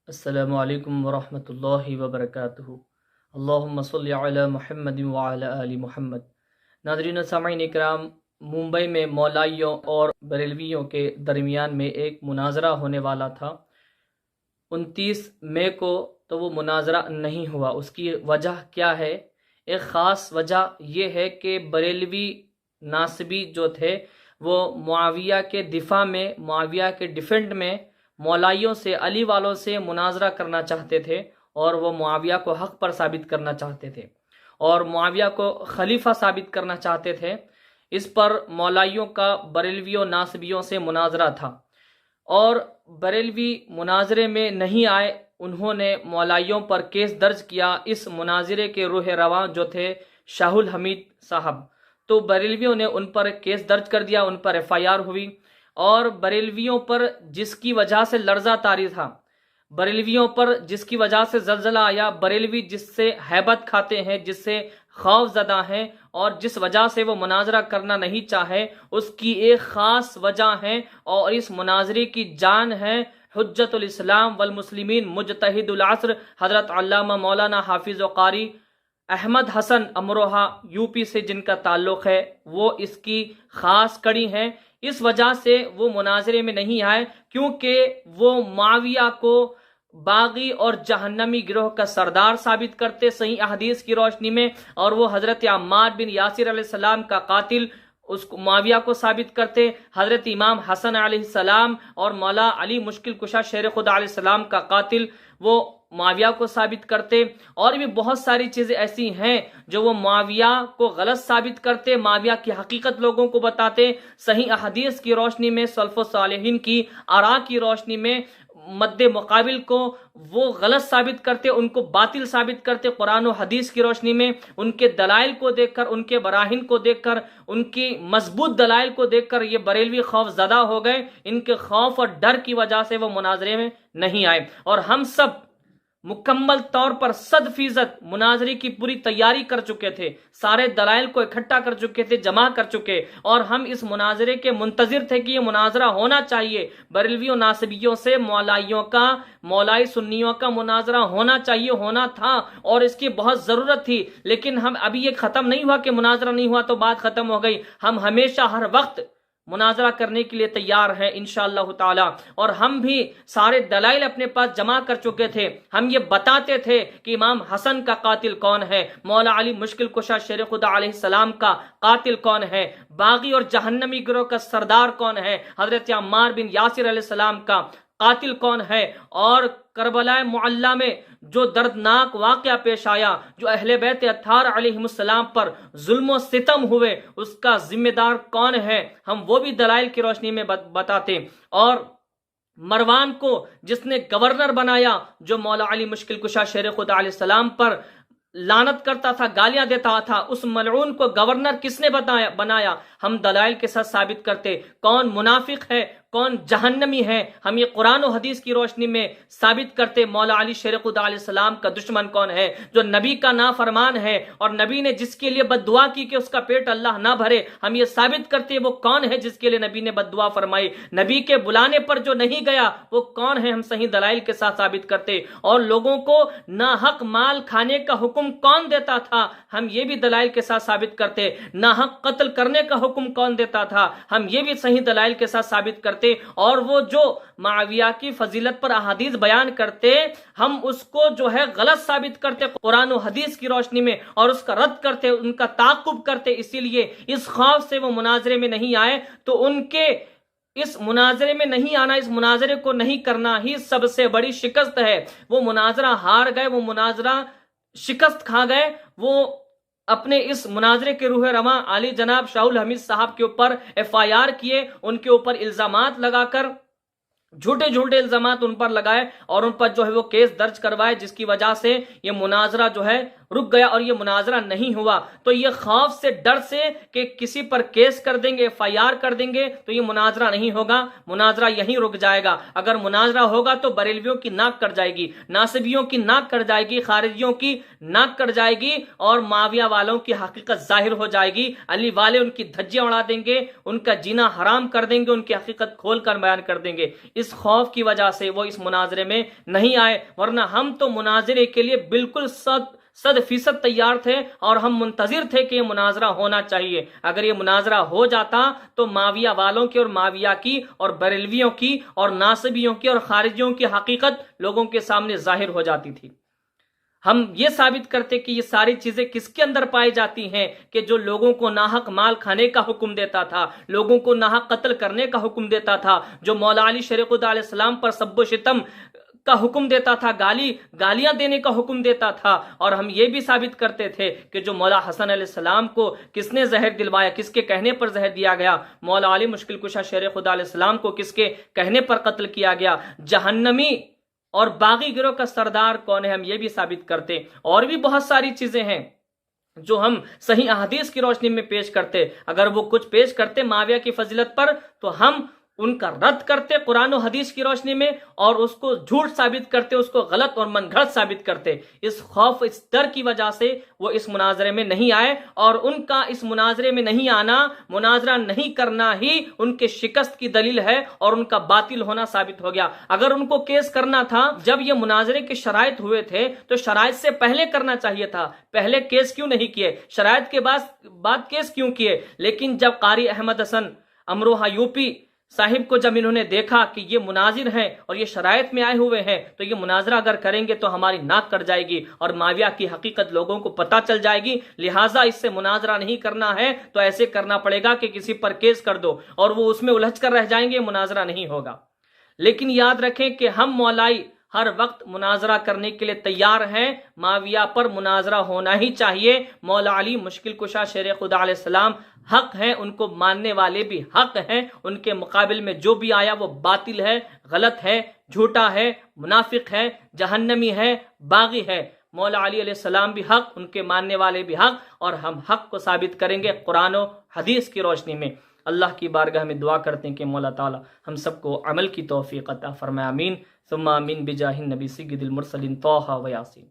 السلام علیکم ورحمۃ اللہ وبرکاتہ۔ اللہم صلی علی محمد وعلی آل محمد۔ ناظرین و سامعین اکرام، ممبئی میں مولائیوں اور بریلویوں کے درمیان میں ایک مناظرہ ہونے والا تھا 29 مئی کو، تو وہ مناظرہ نہیں ہوا۔ اس کی وجہ کیا ہے؟ ایک خاص وجہ یہ ہے کہ بریلوی ناصبی جو تھے وہ معاویہ کے دفاع میں، معاویہ کے ڈیفینڈ میں مولائیوں سے، علی والوں سے مناظرہ کرنا چاہتے تھے، اور وہ معاویہ کو حق پر ثابت کرنا چاہتے تھے اور معاویہ کو خلیفہ ثابت کرنا چاہتے تھے۔ اس پر مولائیوں کا بریلویوں ناصبیوں سے مناظرہ تھا، اور بریلوی مناظرے میں نہیں آئے۔ انہوں نے مولائیوں پر کیس درج کیا۔ اس مناظرے کے روح رواں جو تھے شاہ الحمید صاحب، تو بریلویوں نے ان پر کیس درج کر دیا، ان پر FIR ہوئی، اور بریلویوں پر جس کی وجہ سے لرزہ طاری تھا، بریلویوں پر جس کی وجہ سے زلزلہ آیا، بریلوی جس سے ہیبت کھاتے ہیں، جس سے خوف زدہ ہیں، اور جس وجہ سے وہ مناظرہ کرنا نہیں چاہے، اس کی ایک خاص وجہ ہے، اور اس مناظرے کی جان ہے حجت الاسلام والمسلمین مجتہد العصر حضرت علامہ مولانا حافظ و قاری احمد حسن امروہہ UP سے جن کا تعلق ہے، وہ اس کی خاص کڑی ہیں۔ اس وجہ سے وہ مناظرے میں نہیں آئے، کیونکہ وہ معاویہ کو باغی اور جہنمی گروہ کا سردار ثابت کرتے صحیح احادیث کی روشنی میں، اور وہ حضرت عمار بن یاسر علیہ السلام کا قاتل اس کو معاویہ کو ثابت کرتے، حضرت امام حسن علیہ السلام اور مولا علی مشکل کشا شیر خدا علیہ السلام کا قاتل وہ معاویہ کو ثابت کرتے، اور بھی بہت ساری چیزیں ایسی ہیں جو وہ معاویہ کو غلط ثابت کرتے، معاویہ کی حقیقت لوگوں کو بتاتے، صحیح احادیث کی روشنی میں، سلف و صالحین کی آراء کی روشنی میں مد مقابل کو وہ غلط ثابت کرتے، ان کو باطل ثابت کرتے، قرآن و حدیث کی روشنی میں ان کے دلائل کو دیکھ کر، ان کے براہین کو دیکھ کر، ان کی مضبوط دلائل کو دیکھ کر یہ بریلوی خوف زدہ ہو گئے۔ ان کے خوف اور ڈر کی وجہ سے وہ مناظرے میں نہیں آئے، اور ہم سب مکمل طور پر 100% مناظرے کی پوری تیاری کر چکے تھے، سارے دلائل کو اکٹھا کر چکے تھے، جمع کر چکے، اور ہم اس مناظرے کے منتظر تھے کہ یہ مناظرہ ہونا چاہیے، بریلویوں ناصبیوں سے مولائیوں کا، مولائی سنیوں کا مناظرہ ہونا چاہیے، ہونا تھا، اور اس کی بہت ضرورت تھی۔ لیکن ہم ابھی یہ ختم نہیں ہوا کہ مناظرہ نہیں ہوا تو بات ختم ہو گئی۔ ہم ہمیشہ ہر وقت مناظرہ کرنے کے لیے تیار ہیں انشاءاللہ تعالی، اور ہم بھی سارے دلائل اپنے پاس جمع کر چکے تھے۔ ہم یہ بتاتے تھے کہ امام حسن کا قاتل کون ہے، مولا علی مشکل کشا شیر خدا علیہ السلام کا قاتل کون ہے، باغی اور جہنمی گروہ کا سردار کون ہے، حضرت عمار بن یاسر علیہ السلام کا قاتل کون ہے، اور کربلا معلی میں جو دردناک واقعہ پیش آیا، جو اہل بیت اطہار علیہم السلام پر ظلم و ستم ہوئے، اس کا ذمہ دار کون ہے، ہم وہ بھی دلائل کی روشنی میں بتاتے۔ اور مروان کو جس نے گورنر بنایا، جو مولا علی مشکل کشا شیر خدا علیہ السلام پر لعنت کرتا تھا، گالیاں دیتا تھا، اس ملعون کو گورنر کس نے بنایا، ہم دلائل کے ساتھ ثابت کرتے۔ کون منافق ہے، کون جہنمی ہے، ہم یہ قرآن و حدیث کی روشنی میں ثابت کرتے۔ مولا علی شیر خدا علیہ السلام کا دشمن کون ہے، جو نبی کا نافرمان ہے، اور نبی نے جس کے لیے بد دعا کی کہ اس کا پیٹ اللہ نہ بھرے، ہم یہ ثابت کرتے وہ کون ہے جس کے لیے نبی نے بد دعا فرمائی۔ نبی کے بلانے پر جو نہیں گیا وہ کون ہے، ہم صحیح دلائل کے ساتھ ثابت کرتے۔ اور لوگوں کو ناحق مال کھانے کا حکم کون دیتا تھا، ہم یہ بھی دلائل کے ساتھ ثابت کرتے۔ ناحق قتل کرنے کا حکم کون دیتا تھا، ہم یہ بھی صحیح دلائل کے ساتھ ثابت کرتے۔ اور وہ جو معاویہ کی فضیلت پر احادیث بیان کرتے، ہم اس کو جو ہے غلط ثابت کرتے قرآن و حدیث کی روشنی میں، اور اس کا رد کرتے، ان کا تعاقب کرتے۔ اسی لیے اس خوف سے وہ مناظرے میں نہیں آئے، تو ان کے اس مناظرے میں نہیں آنا، اس مناظرے کو نہیں کرنا ہی سب سے بڑی شکست ہے۔ وہ مناظرہ ہار گئے، وہ مناظرہ شکست کھا گئے، وہ اپنے اس مناظرے کے روح رواں علی جناب شاہ الحمید صاحب کے اوپر FIR کیے، ان کے اوپر الزامات لگا کر، جھوٹے جھوٹے الزامات ان پر لگائے، اور ان پر جو ہے وہ کیس درج کروائے، جس کی وجہ سے یہ مناظرہ جو ہے رک گیا اور یہ مناظرہ نہیں ہوا تو یہ خوف سے ڈر سے کہ کسی پر کیس کر دیں گے FIR کر دیں گے تو یہ مناظرہ نہیں ہوگا, مناظرہ یہیں رک جائے گا. اگر مناظرہ ہوگا تو بریلویوں کی ناک کٹ جائے گی, ناصبیوں کی ناک کٹ جائے گی, خارجیوں کی ناک کٹ جائے گی اور معاویہ والوں کی حقیقت ظاہر ہو جائے گی. علی والے ان کی دھجیاں اڑا دیں گے, ان کا جینا حرام کر دیں گے, ان کی حقیقت کھول کر بیان کر دیں گے. اس خوف کی وجہ سے وہ اس مناظرے میں نہیں آئے, ورنہ ہم تو مناظرے کے لیے بالکل 100% تیار تھے اور ہم منتظر تھے کہ یہ مناظرہ ہونا چاہیے. اگر یہ مناظرہ ہو جاتا تو معاویہ والوں کی اور معاویہ کی اور بریلویوں کی اور ناصبیوں کی اور خارجیوں کی حقیقت لوگوں کے سامنے ظاہر ہو جاتی تھی. ہم یہ ثابت کرتے کہ یہ ساری چیزیں کس کے اندر پائی جاتی ہیں کہ جو لوگوں کو ناحق مال کھانے کا حکم دیتا تھا, لوگوں کو ناحق قتل کرنے کا حکم دیتا تھا, جو مولا علی شریف خدا علیہ السلام پر سب و شتم کا حکم دیتا تھا, گالیاں دینے کا حکم دیتا تھا. اور ہم یہ بھی ثابت کرتے تھے کہ جو مولا حسن علیہ السلام کو کس نے زہر دلوایا, کس کے کہنے پر زہر دیا گیا, مولا علی مشکل کشا شیر خدا علیہ السلام کو کس کے کہنے پر قتل کیا گیا, جہنمی اور باغی گروہ کا سردار کون ہے, ہم یہ بھی ثابت کرتے. اور بھی بہت ساری چیزیں ہیں جو ہم صحیح احادیث کی روشنی میں پیش کرتے. اگر وہ کچھ پیش کرتے معاویہ کی فضیلت پر تو ہم ان کا رد کرتے قرآن و حدیث کی روشنی میں اور اس کو جھوٹ ثابت کرتے, اس کو غلط اور من گھڑت ثابت کرتے. اس خوف, اس ڈر کی وجہ سے وہ اس مناظرے میں نہیں آئے, اور ان کا اس مناظرے میں نہیں آنا, مناظرہ نہیں کرنا ہی ان کے شکست کی دلیل ہے اور ان کا باطل ہونا ثابت ہو گیا. اگر ان کو کیس کرنا تھا جب یہ مناظرے کے شرائط ہوئے تھے تو شرائط سے پہلے کرنا چاہیے تھا. پہلے کیس کیوں نہیں کیے, شرائط کے بعد کیس کیوں کیے؟ لیکن جب قاری احمد حسن امروہہ UP صاحب کو جب انہوں نے دیکھا کہ یہ مناظر ہیں اور یہ شرائط میں آئے ہوئے ہیں تو یہ مناظرہ اگر کریں گے تو ہماری ناک کٹ جائے گی اور معاویہ کی حقیقت لوگوں کو پتہ چل جائے گی, لہٰذا اس سے مناظرہ نہیں کرنا ہے تو ایسے کرنا پڑے گا کہ کسی پر کیس کر دو اور وہ اس میں الجھ کر رہ جائیں گے, مناظرہ نہیں ہوگا. لیکن یاد رکھیں کہ ہم مولائی ہر وقت مناظرہ کرنے کے لیے تیار ہیں, معاویہ پر مناظرہ ہونا ہی چاہیے. مولا علی مشکل کشا شیر خدا علیہ السلام حق ہیں, ان کو ماننے والے بھی حق ہیں. ان کے مقابل میں جو بھی آیا وہ باطل ہے, غلط ہے, جھوٹا ہے, منافق ہے, جہنمی ہے, باغی ہے. مولا علی علیہ السلام بھی حق, ان کے ماننے والے بھی حق, اور ہم حق کو ثابت کریں گے قرآن و حدیث کی روشنی میں. اللہ کی بارگاہ میں دعا کرتے ہیں کہ مولا تعالی ہم سب کو عمل کی توفیق عطا فرمائے. آمین ثم آمین بجاہ النبی سید المرسلین طٰہٰ و یاسین.